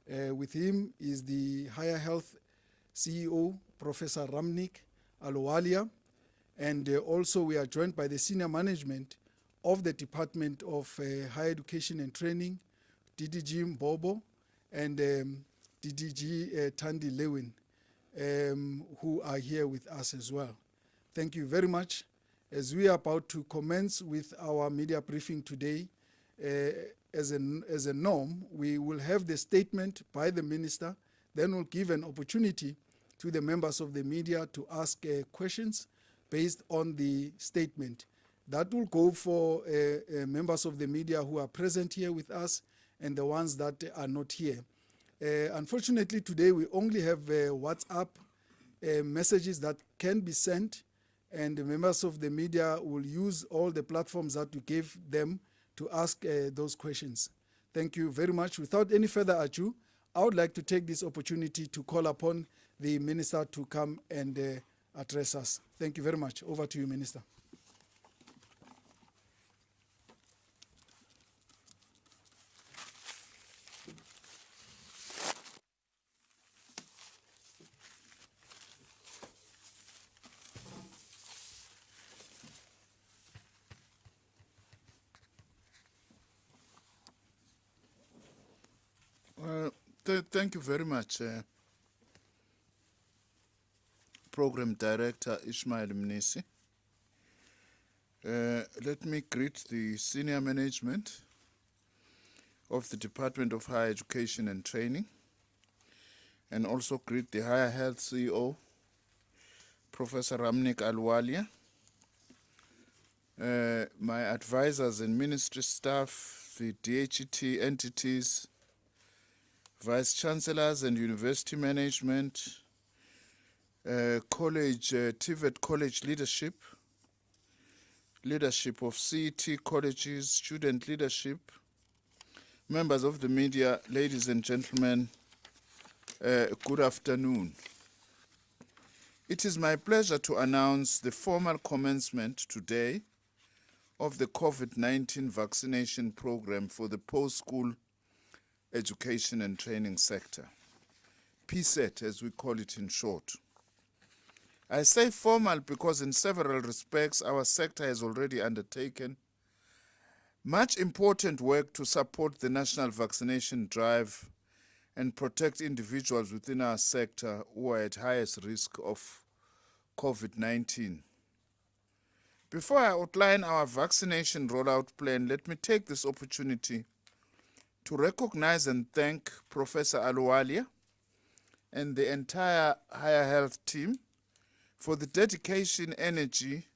With him is the Higher Health CEO, Professor Ramnik Ahluwalia, and also we are joined by the senior management of the Department of Higher Education and Training, DDG Mbobo, and DDG Tandi Lewin, who are here with us as well. Thank you very much. As we are about to commence with our media briefing today, as a norm, we will have the statement by the minister, then we'll give an opportunity to the members of the media to ask questions based on the statement. That will go for members of the media who are present here with us and the ones that are not here. Unfortunately, today we only have WhatsApp messages that can be sent, and the members of the media will use all the platforms that we gave them to ask those questions. Thank you very much. Without any further ado, I would like to take this opportunity to call upon the minister to come and address us. Thank you very much. Over to you, Minister. Thank you very much, Program Director Ishmael Mnisi. Let me greet the senior management of the Department of Higher Education and Training, and also greet the Higher Health CEO, Professor Ramnik Ahluwalia, my advisors and ministry staff, the DHET entities, vice chancellors and university management, TVET college leadership of CET colleges, student leadership, members of the media, ladies and gentlemen, good afternoon. It is my pleasure to announce the formal commencement today of the COVID-19 vaccination program for the post-school education and training sector, PSET as we call it in short. I say formal because in several respects our sector has already undertaken much important work to support the national vaccination drive and protect individuals within our sector who are at highest risk of COVID-19. Before I outline our vaccination rollout plan, let me take this opportunity to recognize and thank Professor Ahluwalia and the entire Higher Health team for the dedication, energy,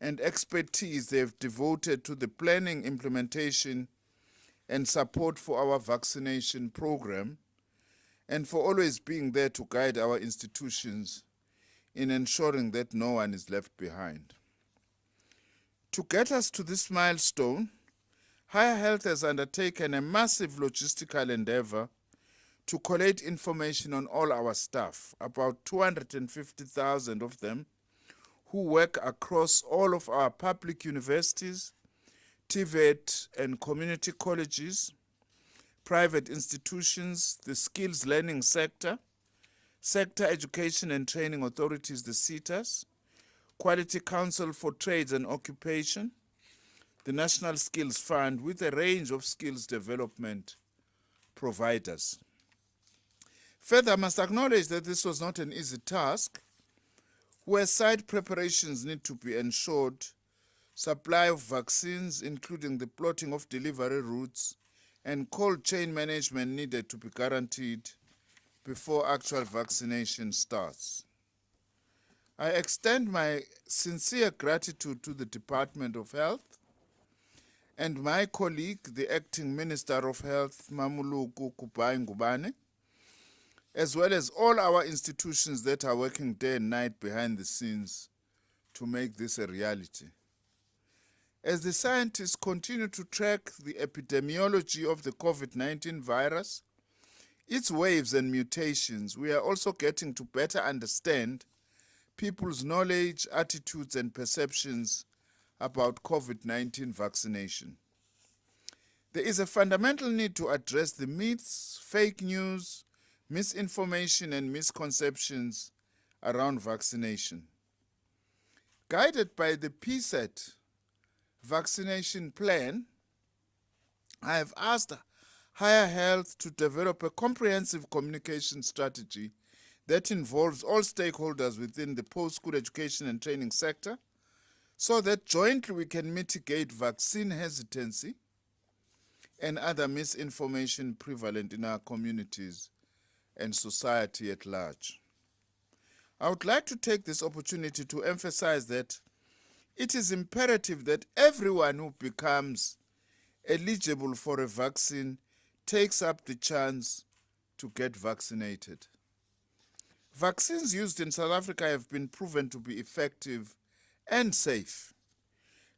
and expertise they have devoted to the planning, implementation, and support for our vaccination program, and for always being there to guide our institutions in ensuring that no one is left behind. To get us to this milestone, Higher Health has undertaken a massive logistical endeavor to collate information on all our staff, about 250,000 of them, who work across all of our public universities, TVET and community colleges, private institutions, the skills learning sector, sector education and training authorities, the SETAs, Quality Council for Trades and Occupation, the National Skills Fund, with a range of skills development providers. Further, I must acknowledge that this was not an easy task, where site preparations need to be ensured, supply of vaccines, including the plotting of delivery routes, and cold chain management needed to be guaranteed before actual vaccination starts. I extend my sincere gratitude to the Department of Health and my colleague, the Acting Minister of Health, Mamuluku Kupai Ngubane, as well as all our institutions that are working day and night behind the scenes to make this a reality. As the scientists continue to track the epidemiology of the COVID-19 virus, its waves and mutations, we are also getting to better understand people's knowledge, attitudes, and perceptions about COVID-19 vaccination. There is a fundamental need to address the myths, fake news, misinformation, and misconceptions around vaccination. Guided by the PSET vaccination plan, I have asked Higher Health to develop a comprehensive communication strategy that involves all stakeholders within the post-school education and training sector so that jointly we can mitigate vaccine hesitancy and other misinformation prevalent in our communities and society at large. I would like to take this opportunity to emphasize that it is imperative that everyone who becomes eligible for a vaccine takes up the chance to get vaccinated. Vaccines used in South Africa have been proven to be effective and safe.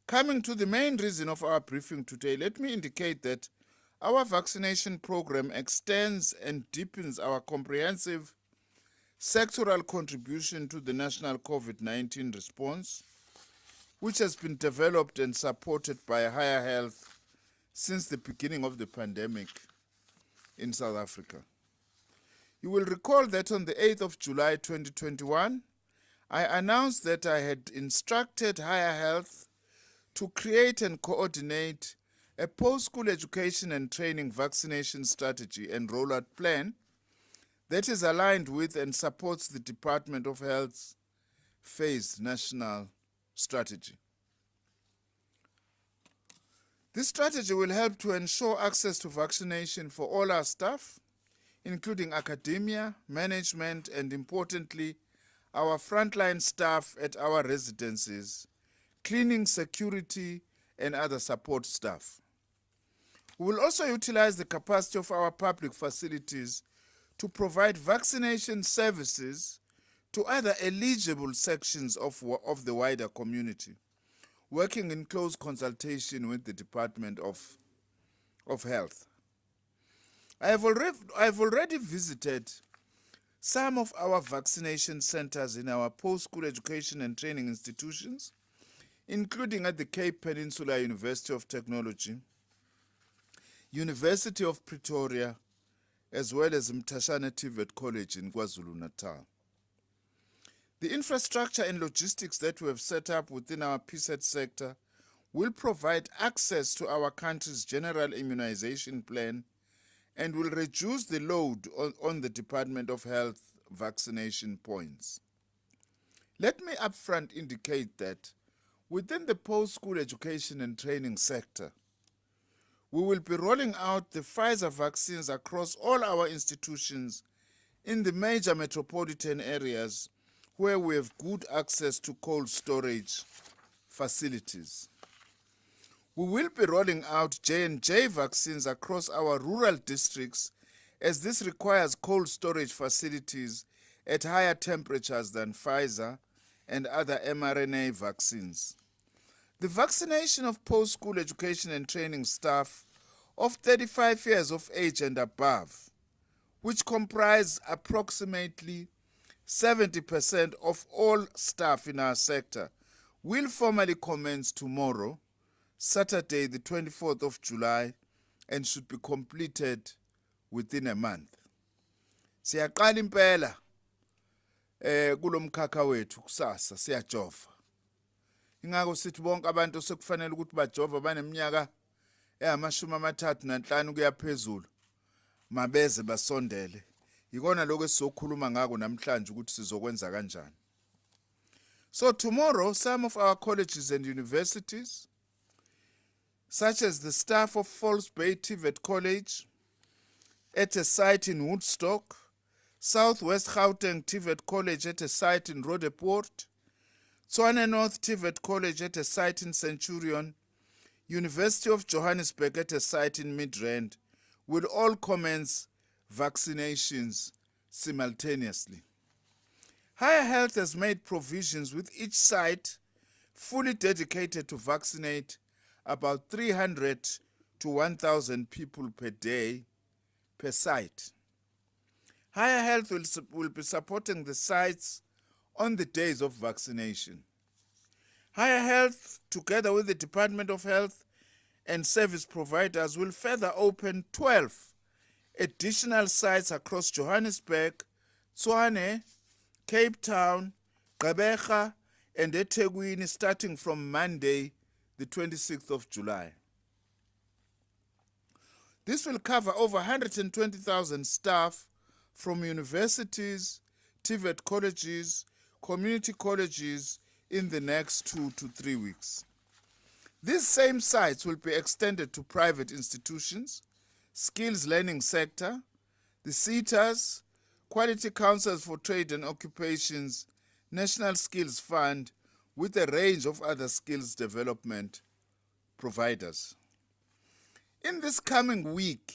Coming to the main reason of our briefing today, let me indicate that our vaccination program extends and deepens our comprehensive sectoral contribution to the national COVID-19 response, which has been developed and supported by Higher Health since the beginning of the pandemic in South Africa. You will recall that on the 8th of July 2021, I announced that I had instructed Higher Health to create and coordinate a post-school education and training vaccination strategy and rollout plan that is aligned with and supports the Department of Health's phased national strategy. This strategy will help to ensure access to vaccination for all our staff, including academia, management, and importantly, our frontline staff at our residences, cleaning, security, and other support staff. We will also utilize the capacity of our public facilities to provide vaccination services to other eligible sections of the wider community, working in close consultation with the Department of Health. I have already visited some of our vaccination centers in our post-school education and training institutions, including at the Cape Peninsula University of Technology, University of Pretoria, as well as Mtashana TVET College in KwaZulu-Natal. The infrastructure and logistics that we have set up within our PSET sector will provide access to our country's general immunization plan and will reduce the load on the Department of Health vaccination points. Let me upfront indicate that within the post-school education and training sector, we will be rolling out the Pfizer vaccines across all our institutions in the major metropolitan areas where we have good access to cold storage facilities. We will be rolling out J&J vaccines across our rural districts as this requires cold storage facilities at higher temperatures than Pfizer and other mRNA vaccines. The vaccination of post-school education and training staff of 35 years of age and above, which comprise approximately 70% of all staff in our sector, will formally commence tomorrow, Saturday, the 24th of July, and should be completed within a month. Siyaqala impela kulomkhakha wethu kusasa siyajova. Ingakho sithi bonke abantu sekufanele ukuthi bajova baneminyaka e35 kuya phezulu mabeze basondele. Ikona lokho esizokhuluma ngako namhlanje ukuthi sizokwenza kanjani. So tomorrow, some of our colleges and universities, such as the staff of Falls Bay TVET College at a site in Woodstock, Southwest Gauteng TVET College at a site in Roodepoort, Tshwane North TVET College at a site in Centurion, University of Johannesburg at a site in Midrand, will all commence vaccinations simultaneously. Higher Health has made provisions with each site fully dedicated to vaccinate about 300 to 1,000 people per day per site. Higher Health will be supporting the sites on the days of vaccination. Higher Health, together with the Department of Health and service providers will further open 12 additional sites across Johannesburg, Tshwane, Cape Town, Gqeberha, and eThekwini starting from Monday, the 26th of July. This will cover over 120,000 staff from universities, TVET colleges, community colleges in the next 2 to 3 weeks. These same sites will be extended to private institutions, skills learning sector, the SETAs, Quality Councils for Trade and Occupations, National Skills Fund, with a range of other skills development providers. In this coming week,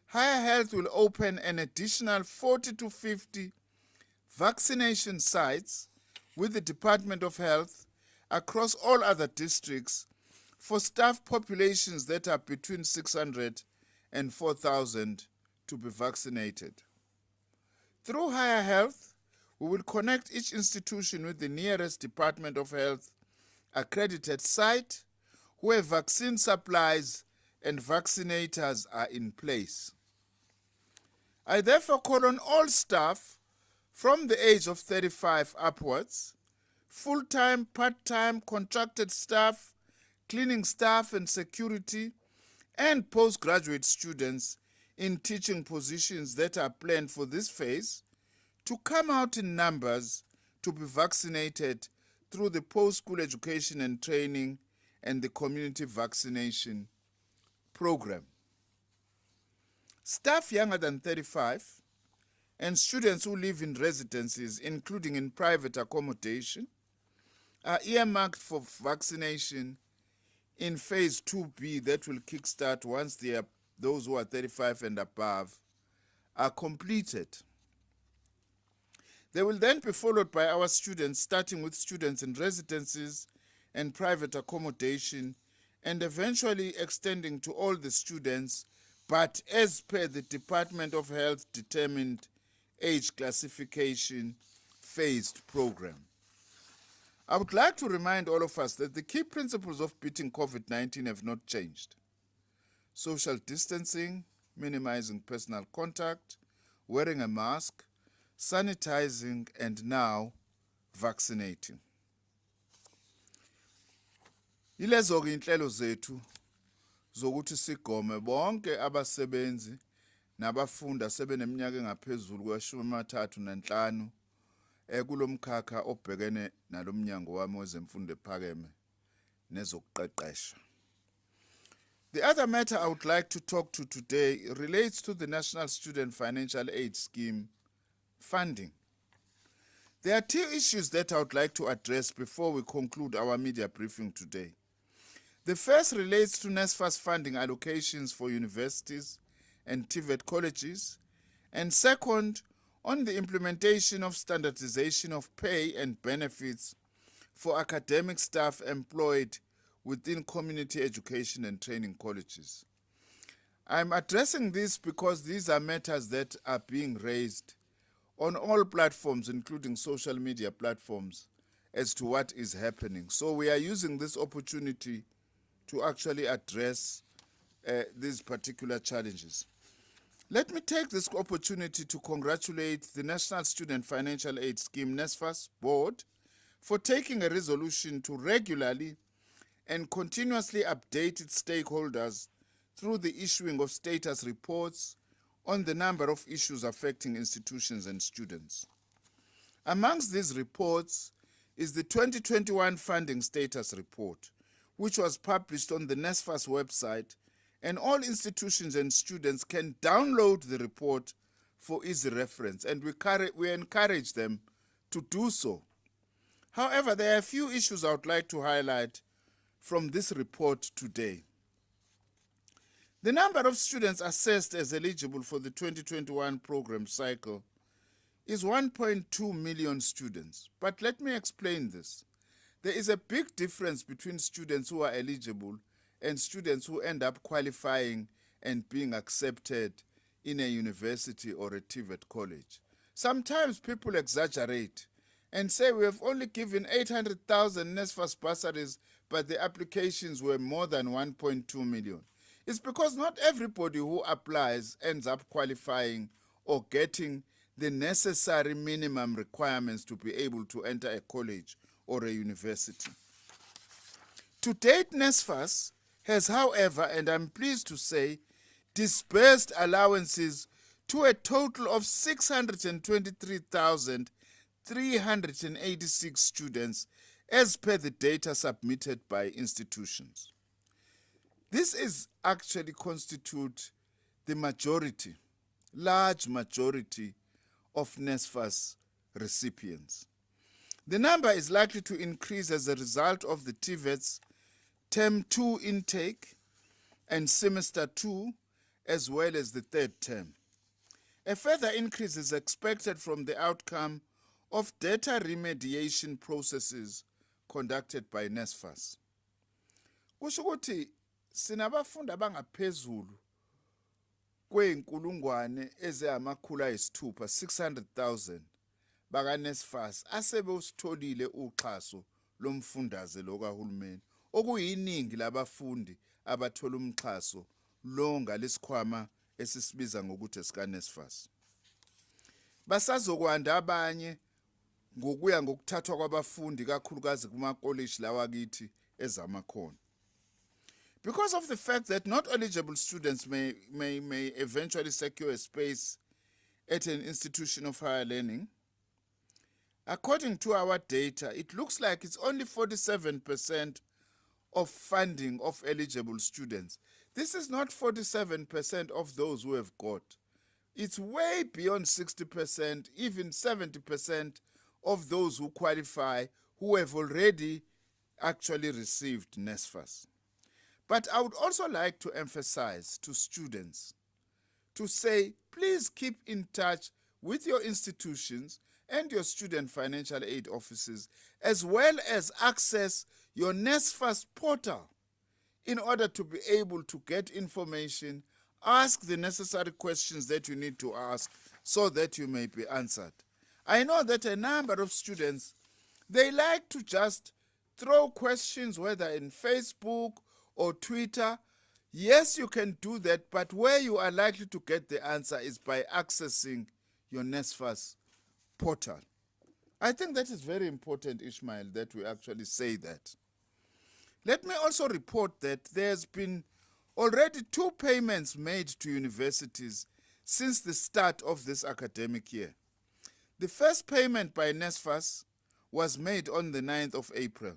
Higher Health will open an additional 40 to 50 vaccination sites with the Department of Health across all other districts for staff populations that are between 600 and 4,000 to be vaccinated. Through Higher Health, we will connect each institution with the nearest Department of Health accredited site where vaccine supplies and vaccinators are in place. I therefore call on all staff from the age of 35 upwards, full-time, part-time, contracted staff, cleaning staff and security, and postgraduate students in teaching positions that are planned for this phase to come out in numbers to be vaccinated through the post-school education and training and the community vaccination program. Staff younger than 35 and students who live in residences, including in private accommodation, are earmarked for vaccination in phase 2B that will kickstart once those who are 35 and above are completed. They will then be followed by our students, starting with students in residences and private accommodation, and eventually extending to all the students, but as per the Department of Health determined age classification phased program. I would like to remind all of us that the key principles of beating COVID-19 have not changed. Social distancing, minimizing personal contact, wearing a mask, sanitizing, and now vaccinating. Yilezo-ke inhlelo zethu zokuthi sigome bonke abasebenzi nabafunda sebeneminyaka engaphezulu kwa-35 kulomkhakha obhekene nalomnyango wami wezemfundo ephakeme nezokuqeqesha. The other matter I would like to talk to today relates to the National Student Financial Aid Scheme funding. There are two issues that I would like to address before we conclude our media briefing today. The first relates to NSFAS funding allocations for universities and TVET colleges, and second, on the implementation of standardization of pay and benefits for academic staff employed within community education and training colleges. I'm addressing this because these are matters that are being raised on all platforms, including social media platforms, as to what is happening. So we are using this opportunity to actually address these particular challenges. Let me take this opportunity to congratulate the National Student Financial Aid Scheme, NSFAS board, for taking a resolution to regularly and continuously update its stakeholders through the issuing of status reports on the number of issues affecting institutions and students. Amongst these reports is the 2021 Funding Status Report, which was published on the NSFAS website, and all institutions and students can download the report for easy reference, and we encourage them to do so. However, there are a few issues I would like to highlight from this report today. The number of students assessed as eligible for the 2021 program cycle is 1.2 million students. But let me explain this. There is a big difference between students who are eligible and students who end up qualifying and being accepted in a university or a TVET college. Sometimes people exaggerate and say we have only given 800,000 NSFAS bursaries but the applications were more than 1.2 million. It's because not everybody who applies ends up qualifying or getting the necessary minimum requirements to be able to enter a college or a university. To date, NSFAS has, however, and I'm pleased to say, disbursed allowances to a total of 623,386 students as per the data submitted by institutions. This is actually constitute the majority, large majority of NSFAS recipients. The number is likely to increase as a result of the TVET's Term 2 intake and Semester 2, as well as the third term. A further increase is expected from the outcome of data remediation processes conducted by NSFAS. Kusho ukuthi sinabafundi abangaphezulu kweyinkulungwane eziyamakhulu ayisithupha 600,000 baka NSFAS asebewusitholile uxhaso lomfundaze lokahulumeni, okuyiningi labafundi abathola umxhaso lo ngalesikhwama esisibiza ngokuthi sika NSFAS. Basazokwanda abanye ngokuya ngokuthathwa kwabafundi kakhulukazi kuma-college lawa kithi ezamakhono. Because of the fact that not eligible students may eventually secure a space at an institution of higher learning, according to our data, it looks like it's only 47% of funding of eligible students. This is not 47% of those who have got. It's way beyond 60%, even 70% of those who qualify who have already actually received NSFAS. But I would also like to emphasize to students to say, please keep in touch with your institutions and your student financial aid offices, as well as access your NSFAS portal in order to be able to get information, ask the necessary questions that you need to ask so that you may be answered. I know that a number of students, they like to just throw questions, whether in Facebook or Twitter. Yes, you can do that, but where you are likely to get the answer is by accessing your NSFAS portal. I think that is very important, Ishmael, that we actually say that. Let me also report that there's been already 2 payments made to universities since the start of this academic year. The first payment by NSFAS was made on the 9th of April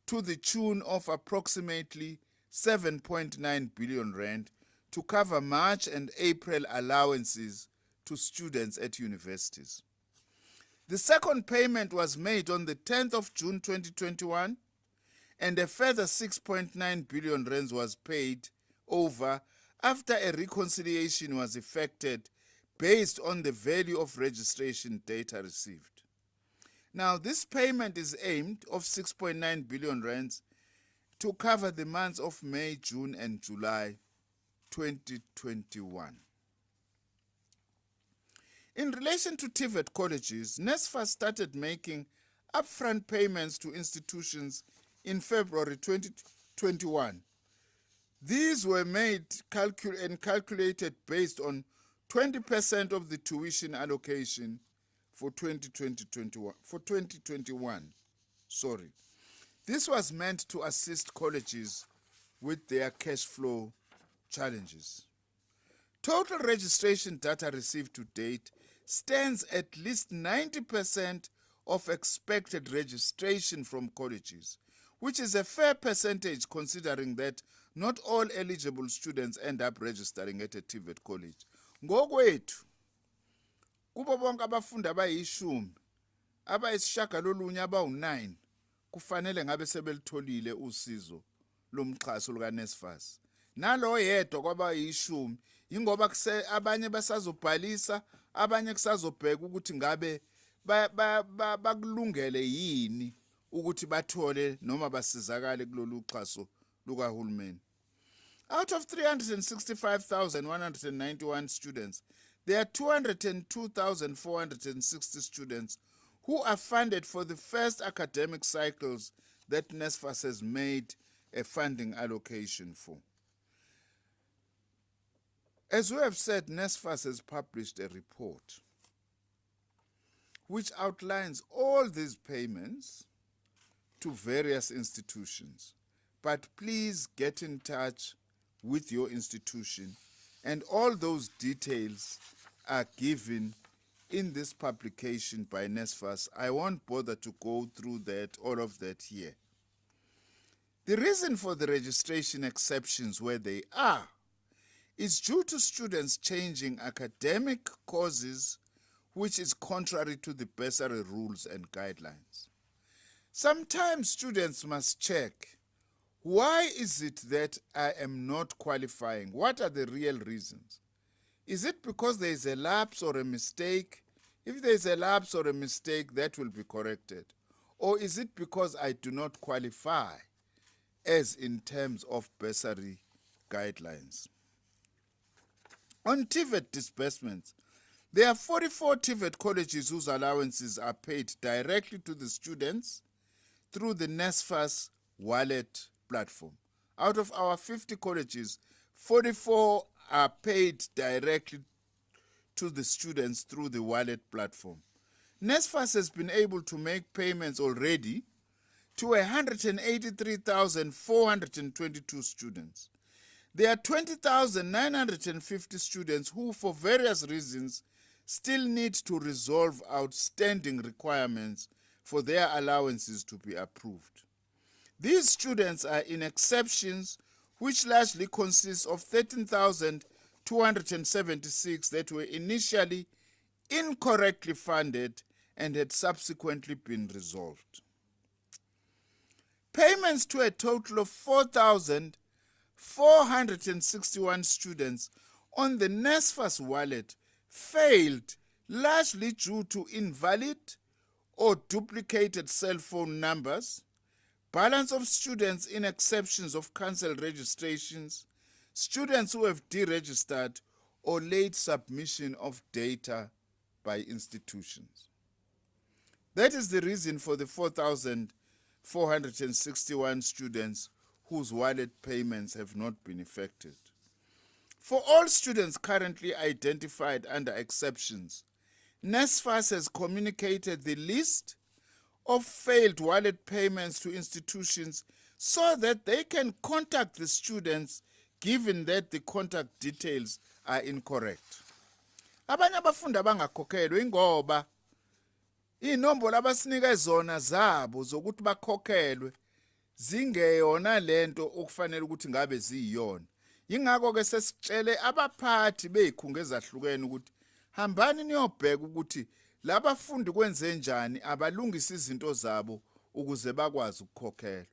to the tune of approximately 7.9 billion rand to cover March and April allowances to students at universities. The second payment was made on the 10th of June 2021, and a further 6.9 billion rands was paid over after a reconciliation was effected based on the value of registration data received. Now, this payment is aimed of 6.9 billion rands to cover the months of May, June, and July 2021. In relation to TVET colleges, NSFAS started making upfront payments to institutions in February 2021. These were made and calculated based on 20% of the tuition allocation for 2021. This was meant to assist colleges with their cash flow challenges. Total registration data received to date stands at least 90% of expected registration from colleges, which is a fair percentage considering that not all eligible students end up registering at a TVET college. Ngokwethu, kubo bonke abafundi abayishumi, abayisishagalolunye abawu-9, kufanele ngabe sebelitholile usizo lomxhaso luka NSFAS. Nalo yedwa kwabayishumi, ingoba abanye basazobhalisa, abanye kusazobheka ukuthi ngabe bakulungele yini ukuthi bathole noma basizakale kulolu xhaso lukahulumeni. Out of 365,191 students, there are 202,460 students who are funded for the first academic cycles that NSFAS has made a funding allocation for. As we have said, NSFAS has published a report which outlines all these payments to various institutions. But please get in touch with your institution, and all those details are given in this publication by NSFAS. I won't bother to go through all of that here. The reason for the registration exceptions where they are is due to students changing academic courses, which is contrary to the bursary rules and guidelines. Sometimes students must check, why is it that I am not qualifying? What are the real reasons? Is it because there is a lapse or a mistake? If there is a lapse or a mistake, that will be corrected. Or is it because I do not qualify as in terms of bursary guidelines? On TVET disbursements, there are 44 TVET colleges whose allowances are paid directly to the students through the NSFAS wallet platform. Out of our 50 colleges, 44 are paid directly to the students through the wallet platform. NSFAS has been able to make payments already to 183,422 students. There are 20,950 students who, for various reasons, still need to resolve outstanding requirements for their allowances to be approved. These students are in exceptions, which largely consist of 13,276 that were initially incorrectly funded and had subsequently been resolved. Payments to a total of 4,461 students on the NSFAS wallet failed largely due to invalid or duplicated cell phone numbers, balance of students in exceptions of cancelled registrations, students who have deregistered, or late submission of data by institutions. That is the reason for the 4,461 students whose wallet payments have not been effected. For all students currently identified under exceptions, NSFAS has communicated the list of failed wallet payments to institutions so that they can contact the students given that the contact details are incorrect. Abanye abafundi abangakhokhelwa ingoba inombolo abasinika zona zabo zokuthi bakhokhelwe zingeyona lento okufanele ukuthi ngabe ziyiyona. Yingakho ke sesitshele abaphathi bezikhungo ezahlukene ukuthi hambani niyobheka ukuthi labafundi kwenze njani abalungisa izinto zabo ukuze bakwazi ukukhokhelwa.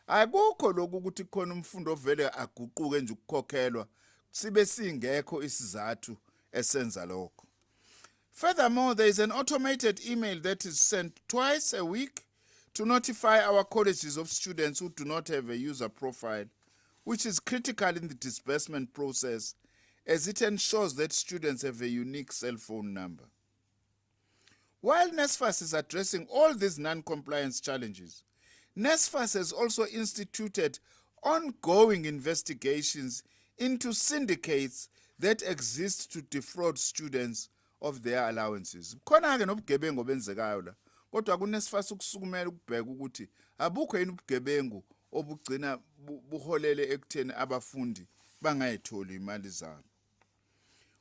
Akukho lokhu ukuthi khona umfundi ovele aguquke nje ukukhokhelwa sibe singekho isizathu esenza lokho. Furthermore, there is an automated email that is sent twice a week to notify our colleges of students who do not have a user profile, which is critical in the disbursement process as it ensures that students have a unique cell phone number. While NSFAS is addressing all these non-compliance challenges, NSFAS has also instituted ongoing investigations into syndicates that exist to defraud students of their allowances. Khona-ke nobugebengu obenzekayo la, kodwa kuNSFAS ukusukumela ukubheka ukuthi abukho yini ubugebengu obugcina buholele ekutheni abafundi bangayitholi imali zabo.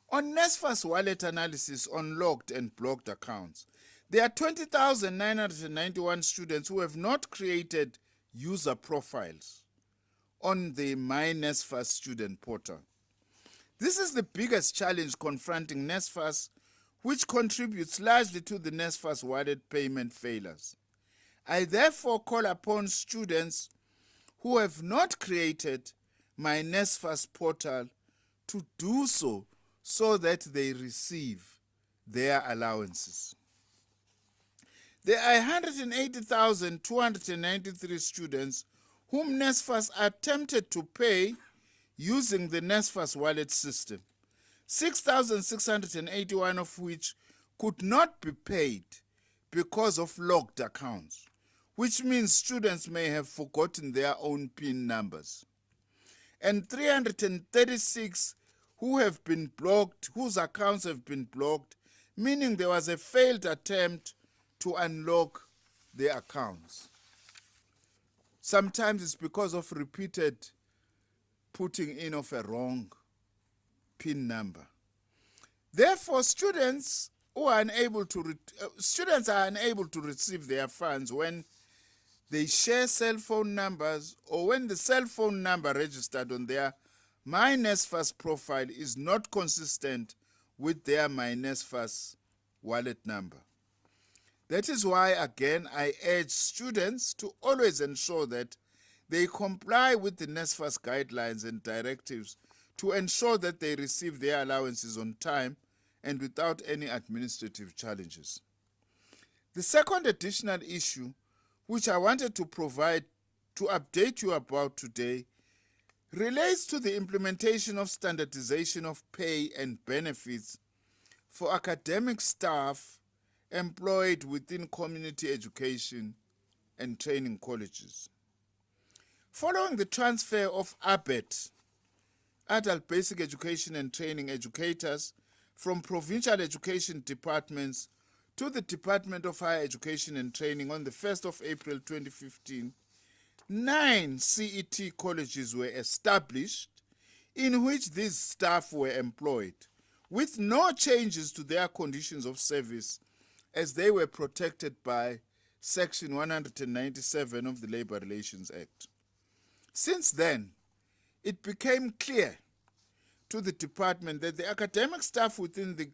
On NSFAS wallet analysis on logged and blocked accounts, there are 20,991 students who have not created user profiles on the My NSFAS student portal. This is the biggest challenge confronting NSFAS, which contributes largely to the NSFAS wallet payment failures. I therefore call upon students who have not created My NSFAS portal to do so that they receive their allowances. There are 180,293 students whom NSFAS attempted to pay using the NSFAS wallet system, 6,681 of which could not be paid because of locked accounts, which means students may have forgotten their own PIN numbers, and 336 who have been blocked, whose accounts have been blocked, meaning there was a failed attempt to unlock their accounts. Sometimes it's because of repeated putting in of a wrong PIN number. Therefore, students are unable to receive their funds when they share cell phone numbers or when the cell phone number registered on their MyNSFAS profile is not consistent with their MyNSFAS wallet number. That is why, again, I urge students to always ensure that they comply with the NSFAS guidelines and directives to ensure that they receive their allowances on time and without any administrative challenges. The second additional issue which I wanted to update you about today relates to the implementation of standardization of pay and benefits for academic staff employed within community education and training colleges. Following the transfer of ABET, Adult Basic Education and Training educators, from provincial education departments to the Department of Higher Education and Training on the 1st of April 2015, 9 CET colleges were established in which these staff were employed, with no changes to their conditions of service as they were protected by Section 197 of the Labour Relations Act. Since then, it became clear to the department that the academic staff within the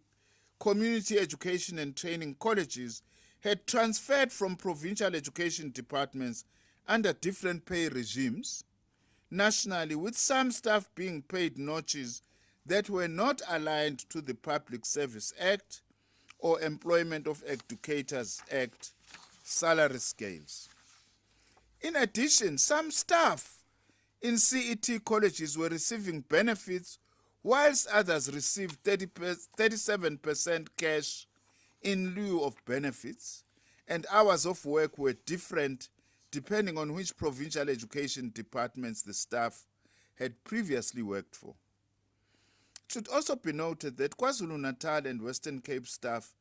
community education and training colleges had transferred from provincial education departments under different pay regimes nationally, with some staff being paid notches that were not aligned to the Public Service Act or Employment of Educators Act salary scales. In addition, some staff in CET colleges were receiving benefits whilst others received 37% cash in lieu of benefits, and hours of work were different depending on which provincial education departments the staff had previously worked for. It should also be noted that KwaZulu-Natal and Western Cape staff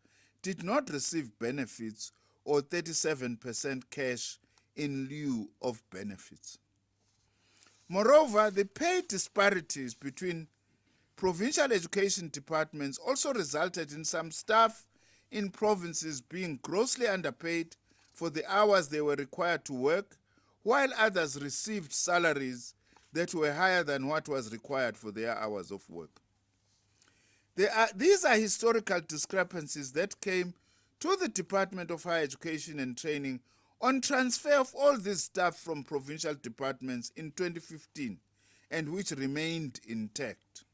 did not receive benefits or 37% cash in lieu of benefits. Moreover, the pay disparities between provincial education departments also resulted in some staff in provinces being grossly underpaid for the hours they were required to work, while others received salaries that were higher than what was required for their hours of work. These are historical discrepancies that came to the Department of Higher Education and Training on transfer of all these staff from provincial departments in 2015 and which remained intact.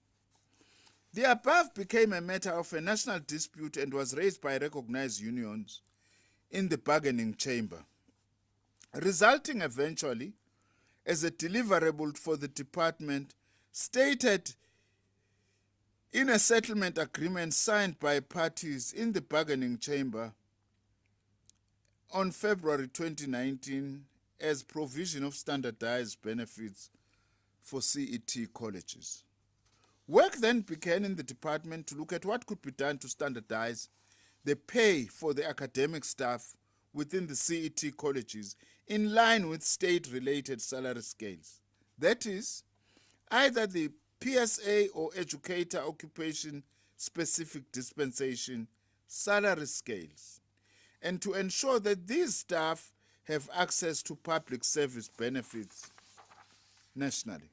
The above became a matter of a national dispute and was raised by recognized unions in the bargaining chamber, resulting eventually as a deliverable for the department stated in a settlement agreement signed by parties in the bargaining chamber on February 2019 as provision of standardized benefits for CET colleges. Work then began in the department to look at what could be done to standardize the pay for the academic staff within the CET colleges in line with state-related salary scales. That is, either the PSA or educator occupation specific dispensation salary scales, and to ensure that these staff have access to public service benefits nationally.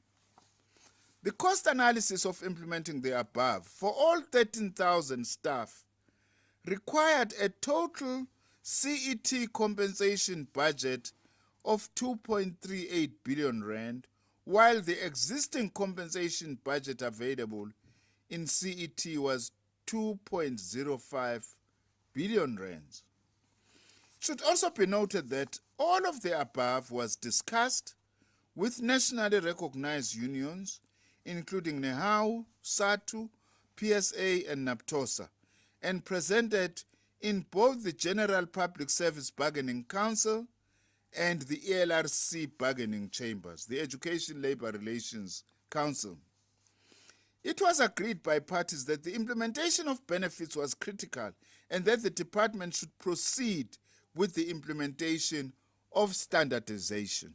The cost analysis of implementing the above for all 13,000 staff required a total CET compensation budget of 2.38 billion rand, while the existing compensation budget available in CET was 2.05 billion rands. It should also be noted that all of the above was discussed with nationally recognized unions, including NEHAU, SATU, PSA, and NAPTOSA, and presented in both the General Public Service Bargaining Council and the ELRC bargaining chambers, the Education Labour Relations Council. It was agreed by parties that the implementation of benefits was critical and that the department should proceed with the implementation of standardization.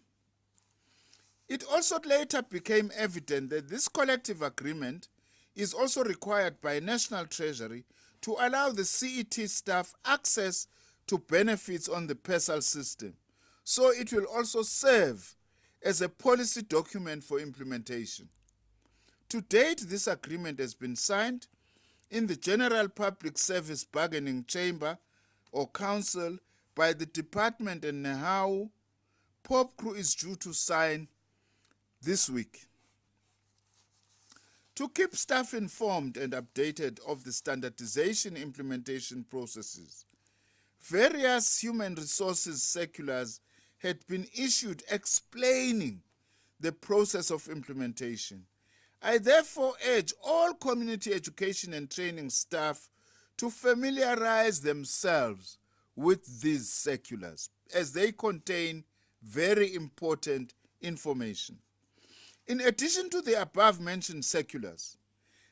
It also later became evident that this collective agreement is also required by National Treasury to allow the CET staff access to benefits on the PESAL system. So it will also serve as a policy document for implementation. To date, this agreement has been signed in the General Public Service Bargaining Chamber or Council by the department and NEHAU. Pop Crew is due to sign this week. To keep staff informed and updated of the standardization implementation processes, various human resources circulars had been issued explaining the process of implementation. I therefore urge all community education and training staff to familiarize themselves with these circulars as they contain very important information. In addition to the above-mentioned circulars,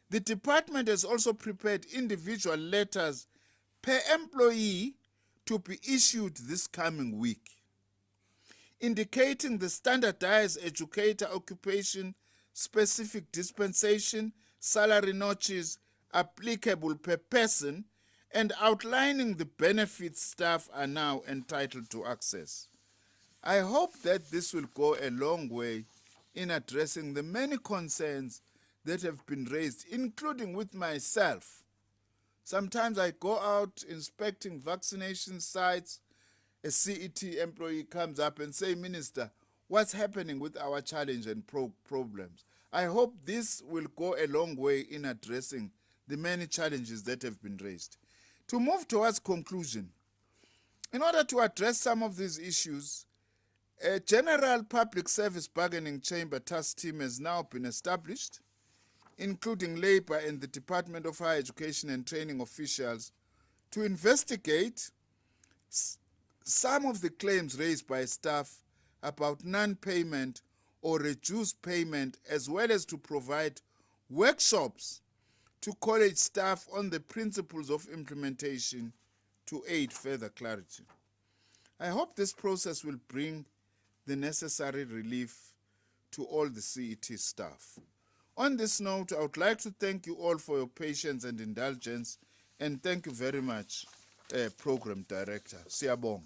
the department has also prepared individual letters per employee to be issued this coming week, indicating the standardized educator occupation specific dispensation, salary notches applicable per person, and outlining the benefits staff are now entitled to access. I hope that this will go a long way in addressing the many concerns that have been raised, including with myself. Sometimes I go out inspecting vaccination sites, a CET employee comes up and say, Minister, what's happening with our challenge and problems? I hope this will go a long way in addressing the many challenges that have been raised. To move towards conclusion, in order to address some of these issues, a General Public Service Bargaining Chamber task team has now been established, including Labour and the Department of Higher Education and Training officials, to investigate some of the claims raised by staff about non-payment or reduced payment, as well as to provide workshops to college staff on the principles of implementation to aid further clarity. I hope this process will bring the necessary relief to all the CET staff. On this note, I would like to thank you all for your patience and indulgence, and thank you very much, Program Director. Siyabonga.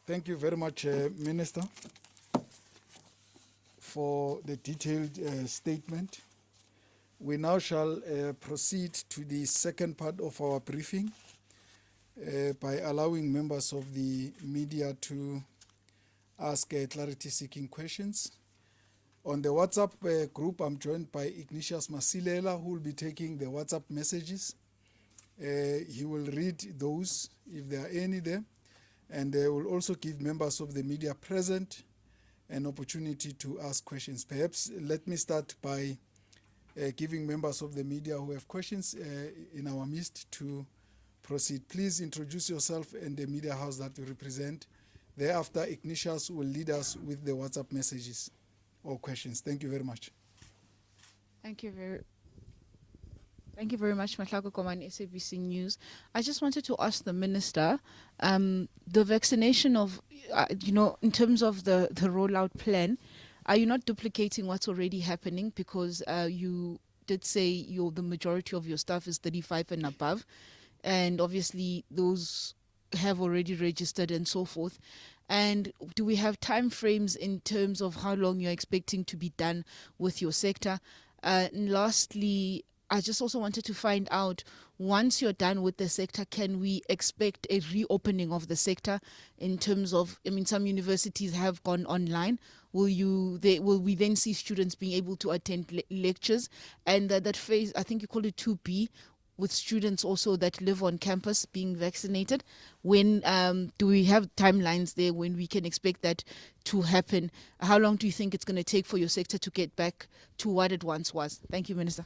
Thank you very much, Minister, for the detailed statement. We now shall proceed to the second part of our briefing by allowing members of the media to ask clarity-seeking questions. On the WhatsApp group, I'm joined by Ignatius Masilela, who will be taking the WhatsApp messages. He will read those, if there are any there, and will also give members of the media present an opportunity to ask questions. Perhaps let me start by giving members of the media who have questions in our midst to proceed. Please introduce yourself and the media house that you represent. Thereafter, Ignatius will lead us with the WhatsApp messages or questions. Thank you very much. Thank you very much, Mahlago Koman, SABC News. I just wanted to ask the Minister, the vaccination of, in terms of the rollout plan, are you not duplicating what's already happening? Because you did say the majority of your staff is 35 and above, and obviously those have already registered and so forth. And do we have time frames in terms of how long you're expecting to be done with your sector? And lastly, I just also wanted to find out, once you're done with the sector, can we expect a reopening of the sector in terms of, some universities have gone online. will we then see students being able to attend lectures? And that phase, I think you call it 2B, with students also that live on campus being vaccinated. When do we have timelines there when we can expect that to happen? How long do you think it's going to take for your sector to get back to what it once was? Thank you, Minister.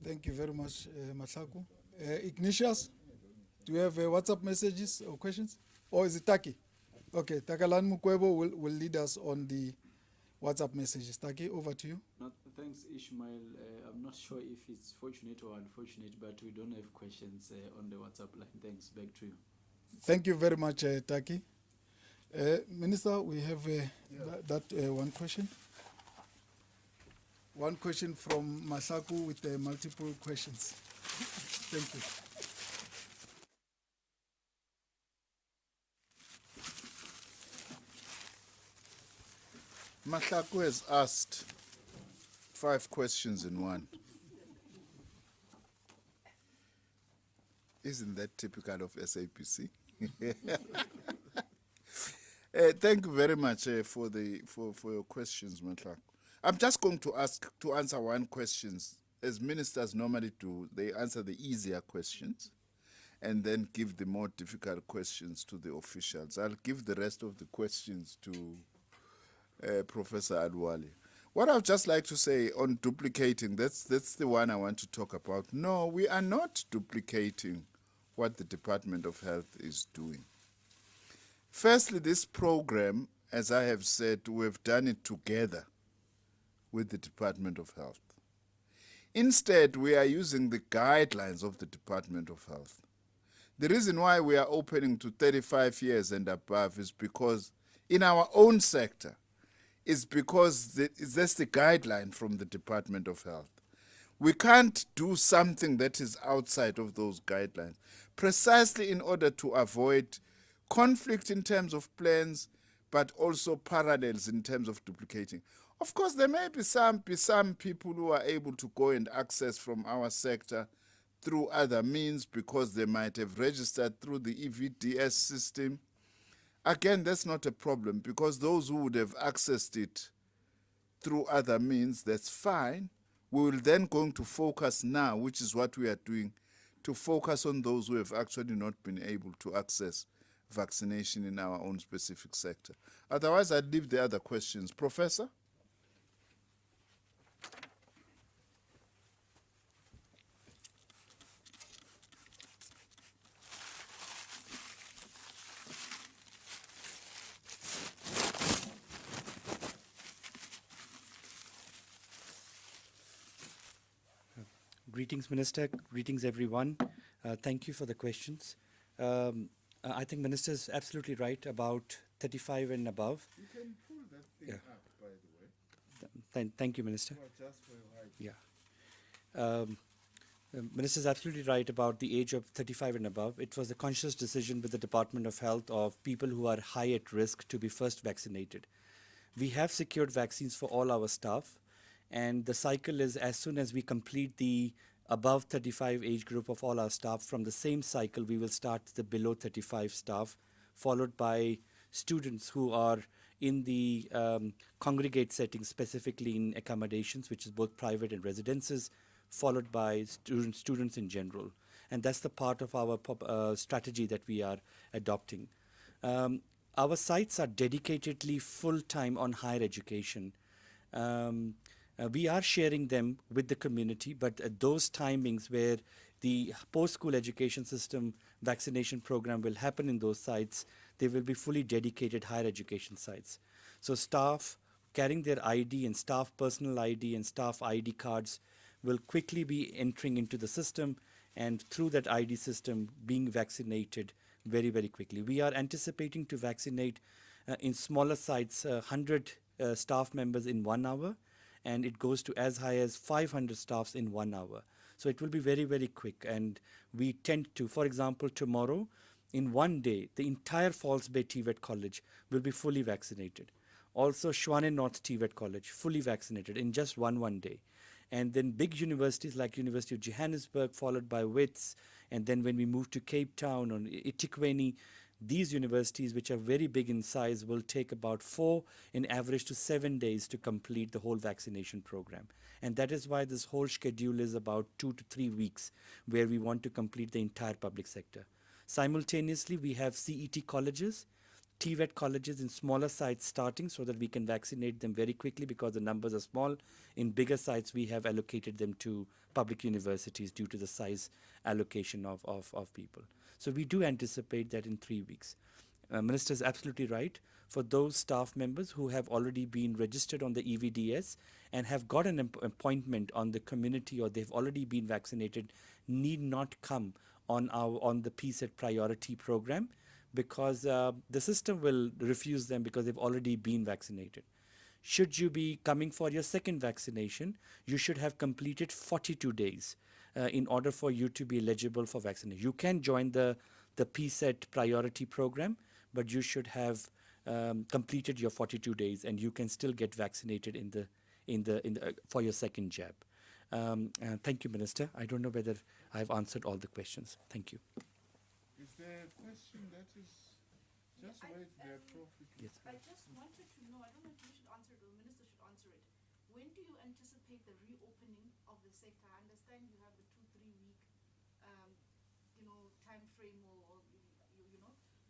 Thank you very much, Mahlaku. Ignatius, do you have WhatsApp messages or questions? Or is it Taki? Okay, Takalan Mukwebo will lead us on the WhatsApp messages. Taki, over to you. No, thanks, Ishmael. I'm not sure if it's fortunate or unfortunate, but we don't have questions on the WhatsApp line. Thanks. Back to you. Thank you very much, Taki. Minister, we have one question. One question from Mahlaku with multiple questions. Thank you. Mahlaku has asked 5 questions in one. Isn't that typical of SABC? Thank you very much for your questions, Mahlaku. I'm just going to answer one question. As ministers normally do, they answer the easier questions and then give the more difficult questions to the officials. I'll give the rest of the questions to Professor Adwale. What I'd just like to say on duplicating, that's the one I want to talk about. No, we are not duplicating what the Department of Health is doing. Firstly, this program, as I have said, we've done it together with the Department of Health. Instead, we are using the guidelines of the Department of Health. The reason why we are opening to 35 years and above is because in our own sector, is because that's the guideline from the Department of Health. We can't do something that is outside of those guidelines, precisely in order to avoid conflict in terms of plans, but also parallels in terms of duplicating. Of course, there may be some people who are able to go and access from our sector through other means because they might have registered through the EVDS system. Again, that's not a problem because those who would have accessed it through other means, that's fine. We will then going to focus now, which is what we are doing, to focus on those who have actually not been able to access vaccination in our own specific sector. Otherwise, I'd leave the other questions. Professor? Greetings, Minister. Greetings, everyone. Thank you for the questions. I think Minister is absolutely right about 35 and above. You can pull that thing up, by the way. Thank you, Minister. Just for your height. Yeah. Minister is absolutely right about the age of 35 and above. It was a conscious decision with the Department of Health of people who are high at risk to be first vaccinated. We have secured vaccines for all our staff. And the cycle is as soon as we complete the above 35 age group of all our staff, from the same cycle we will start the below 35 staff, followed by students who are in the congregate setting, specifically in accommodations, which is both private and residences, followed by students in general. And that's the part of our strategy that we are adopting. Our sites are dedicatedly full-time on higher education. We are sharing them with the community, but at those timings where the post-school education system vaccination program will happen in those sites, they will be fully dedicated higher education sites. So staff carrying their ID and staff personal ID and staff ID cards will quickly be entering into the system, and through that ID system being vaccinated very, very quickly. We are anticipating to vaccinate in smaller sites 100 staff members in 1 hour, and it goes to as high as 500 staffs in 1 hour. So it will be very, very quick. And we tend to, for example, tomorrow, in one day, the entire Falls Bay TVET College will be fully vaccinated. Also, Schwane North TVET College, fully vaccinated in just one day. And then big universities like University of Johannesburg, followed by WITS, and then when we move to Cape Town or eThekwini, These universities, which are very big in size, will take about 4 in average to 7 days to complete the whole vaccination program. And that is why this whole schedule is about 2 to 3 weeks, where we want to complete the entire public sector. Simultaneously, we have CET colleges, TVET colleges in smaller sites starting so that we can vaccinate them very quickly because the numbers are small. In bigger sites, we have allocated them to public universities due to the size allocation of people. So we do anticipate that in 3 weeks. Minister is absolutely right. For those staff members who have already been registered on the EVDS and have got an appointment on the community or they've already been vaccinated, need not come on the PSET priority program, because the system will refuse them because they've already been vaccinated. Should you be coming for your second vaccination, you should have completed 42 days in order for you to be eligible for vaccination. You can join the PSET priority program, but you should have completed your 42 days, and you can still get vaccinated for your second jab. Thank you, Minister. I don't know whether I've answered all the questions. Thank you. Is there a question that is just wait there, Prof? Yes. I just wanted to know, I don't know if you should answer it or the minister should answer it. When do you anticipate the reopening of the sector? I understand you have a 2-3 week, time frame or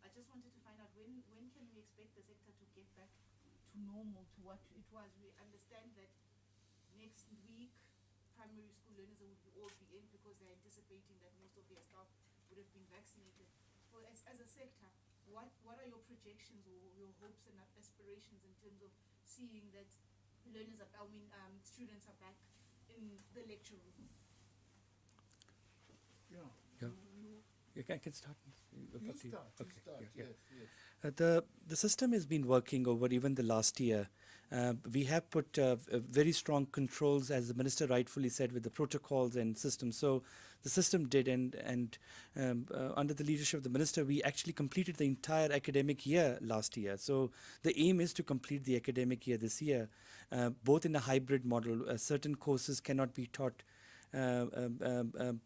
I just wanted to find out when can we expect the sector to get back to normal, to what it was. We understand that next week primary school learners will all be in because they're anticipating that most of their staff would have been vaccinated. For as a sector, what are your projections or your hopes and aspirations in terms of seeing that students are back in the lecture room? Yeah. Yeah. I can start. You start. Yeah. Yes. The system has been working over even the last year. We have put very strong controls, as the minister rightfully said, with the protocols and systems. So the system did, and under the leadership of the minister, we actually completed the entire academic year last year. So the aim is to complete the academic year this year, both in a hybrid model. Certain courses cannot be taught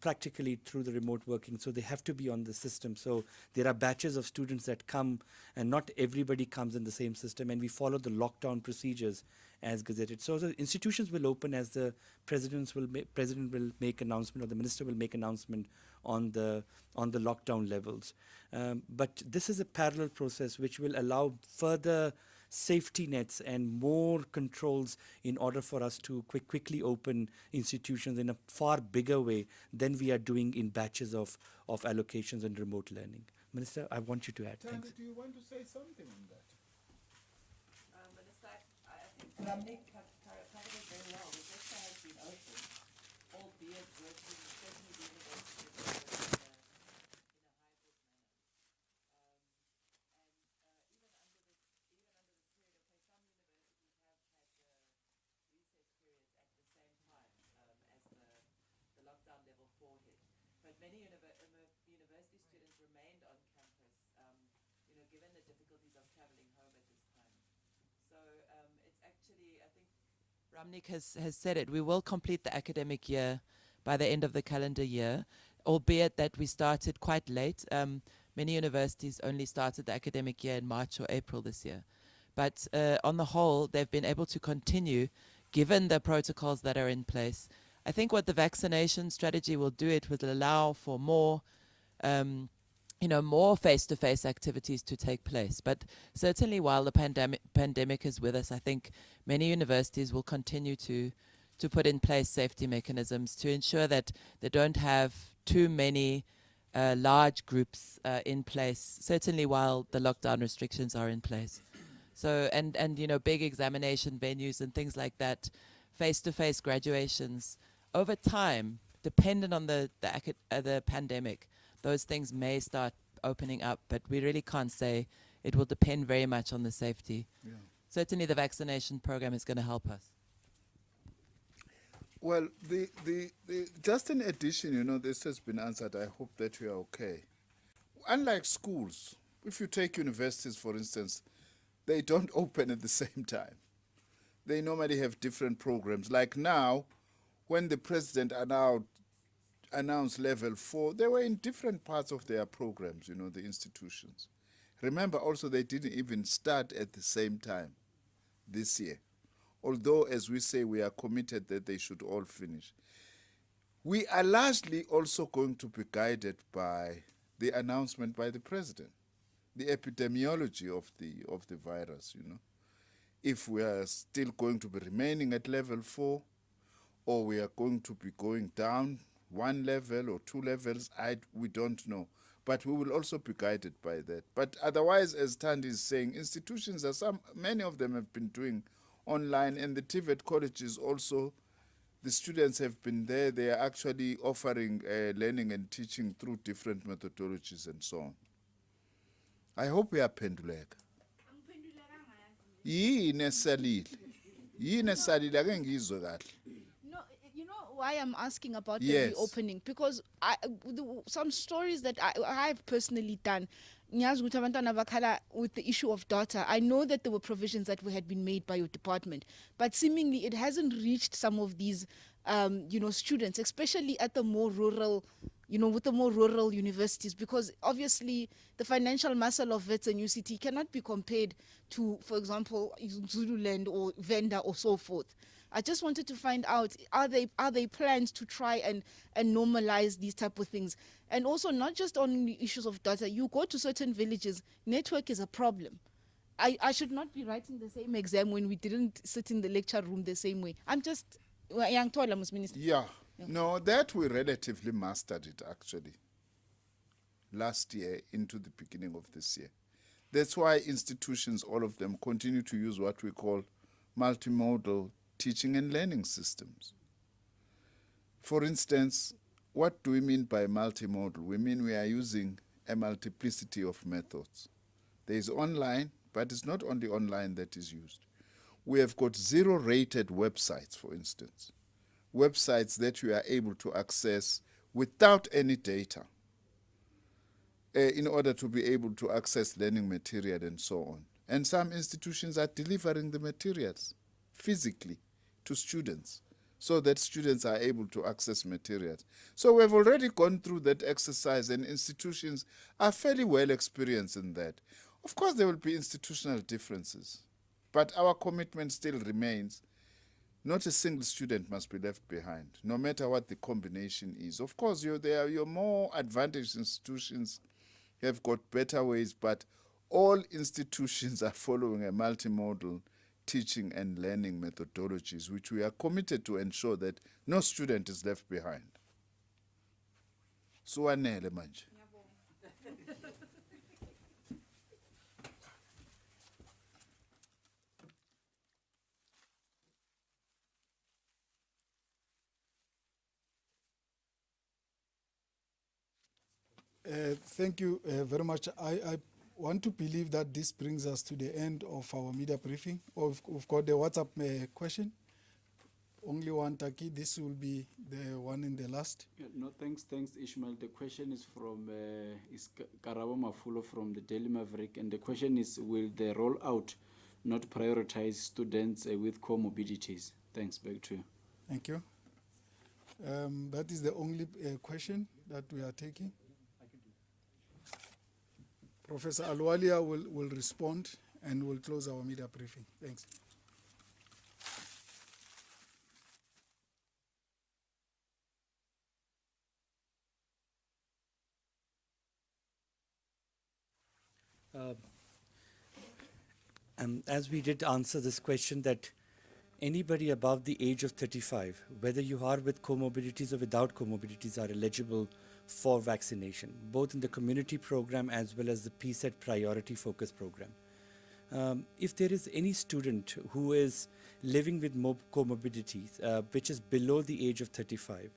practically through the remote working, so they have to be on the system. So there are batches of students that come, and not everybody comes in the same system, and we follow the lockdown procedures as gazetted. So the institutions will open as the president will make announcement, or the minister will make announcement on the lockdown levels. But this is a parallel process which will allow further safety nets and more controls in order for us to quickly open institutions in a far bigger way than we are doing in batches of allocations and remote learning. Minister, I want you to add. Tanya, Thanks. do you want to say something on that? Minister, I think Ramnik covered it very well. The sector has been open, albeit working, certainly the university in a hybrid manner. Even under this period of play, some universities have had recess periods at the same time as the lockdown level 4 hit. But many university students remained on campus, given the difficulties of traveling home at this time. So it's actually, I think Ramnik has said it, we will complete the academic year by the end of the calendar year, albeit that we started quite late. Many universities only started the academic year in March or April this year. But on the whole, they've been able to continue, given the protocols that are in place. I think what the vaccination strategy will do, it will allow for more more face-to-face activities to take place. But certainly while the pandemic is with us, I think many universities will continue to put in place safety mechanisms to ensure that they don't have too many large groups in place, certainly while the lockdown restrictions are in place. So, and big examination venues and things like that, face-to-face graduations, over time, dependent on the pandemic, those things may start opening up, but we really can't say. It will depend very much on the safety. Yeah. Certainly the vaccination program is going to help us. Well, just in addition, this has been answered. I hope that we are okay. Unlike schools, if you take universities, for instance, they don't open at the same time. They normally have different programs. Like now, when the president announced level 4, they were in different parts of their programs, the institutions. Remember also they didn't even start at the same time this year. Although, as we say, we are committed that they should all finish. We are largely also going to be guided by the announcement by the president, the epidemiology of the virus, you know. If we are still going to be remaining at level 4, or we are going to be going down 1 level or 2 levels, we don't know. But we will also be guided by that. But otherwise, as Thandi is saying, institutions many of them have been doing online, and the TVET colleges also, the students have been there. They are actually offering learning and teaching through different methodologies and so on. I hope we are penduleka. Yini esalile? Yini esalile ake ngizwe kahle. No, you know why I'm asking about Yes. the reopening? Because some stories that I've personally done, ngiyazi ukuthi abantwana bakhala with the issue of data. I know that there were provisions that had been made by your department, but seemingly it hasn't reached some of these, students, especially at the more rural, with the more rural universities, because obviously the financial muscle of Wits and UCT cannot be compared to, for example, Zululand or Venda or so forth. I just wanted to find out, are they plans to try and normalize these type of things? And also not just on the issues of data. You go to certain villages, network is a problem. I should not be writing the same exam when we didn't sit in the lecture room the same way. I'm just young toilet, Minister. Yeah. No, that we relatively mastered it actually last year into the beginning of this year. That's why institutions, all of them, continue to use what we call multimodal teaching and learning systems. For instance, what do we mean by multimodal? We mean we are using a multiplicity of methods. There is online, but it's not only online that is used. We have got 0-rated websites, for instance, websites that you are able to access without any data in order to be able to access learning material and so on. And some institutions are delivering the materials physically to students so that students are able to access materials. So we've already gone through that exercise, and institutions are fairly well experienced in that. Of course, there will be institutional differences, but our commitment still remains. Not a single student must be left behind, no matter what the combination is. Of course, your more advantaged institutions have got better ways, but all institutions are following a multimodal teaching and learning methodologies, which we are committed to ensure that no student is left behind. Suwanele manje. Thank you very much. I want to believe that this brings us to the end of our media briefing. We've got the WhatsApp question. Only one, Taki. This will be the one in the last. Yeah, no, thanks, Ishmael. The question is from Karabo Mafulo from the Daily Maverick, and the question is: will the rollout not prioritize students with comorbidities? Thanks. Back to you. Thank you. That is the only question that we are taking. Professor Alwalia will respond and will close our media briefing. Thanks. As we did answer this question, that anybody above the age of 35, whether you are with comorbidities or without comorbidities, are eligible for vaccination, both in the community program as well as the PSET priority focus program. If there is any student who is living with comorbidities, which is below the age of 35,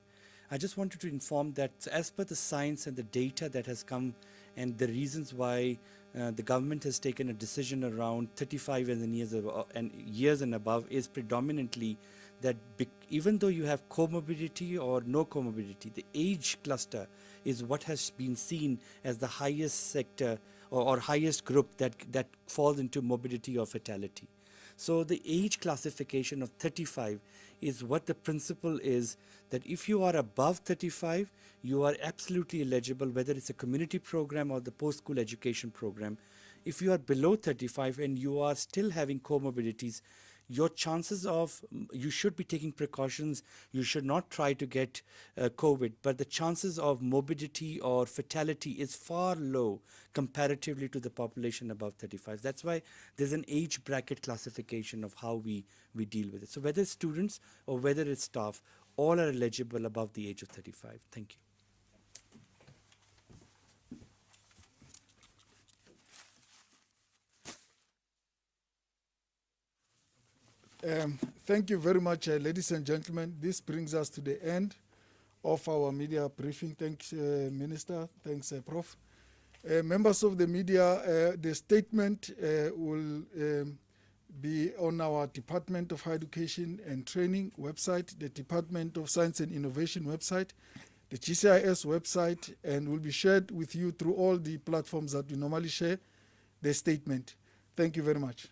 I just wanted to inform that as per the science and the data that has come and the reasons why the government has taken a decision around 35 and years and above is predominantly that even though you have comorbidity or no comorbidity, the age cluster is what has been seen as the highest sector or highest group that falls into morbidity or fatality. So the age classification of 35 is what the principle is, that if you are above 35, you are absolutely eligible, whether it's a community program or the post-school education program. If you are below 35 and you are still having comorbidities, your chances of, you should be taking precautions, you should not try to get COVID, but the chances of morbidity or fatality is far low comparatively to the population above 35. That's why there's an age bracket classification of how we deal with it. So whether it's students or whether it's staff, all are eligible above the age of 35. Thank you. Thank you very much, ladies and gentlemen. This brings us to the end of our media briefing. Thanks, Minister. Thanks, Prof. Members of the media, the statement will be on our Department of Higher Education and Training website, the Department of Science and Innovation website, the GCIS website, and will be shared with you through all the platforms that we normally share the statement. Thank you very much.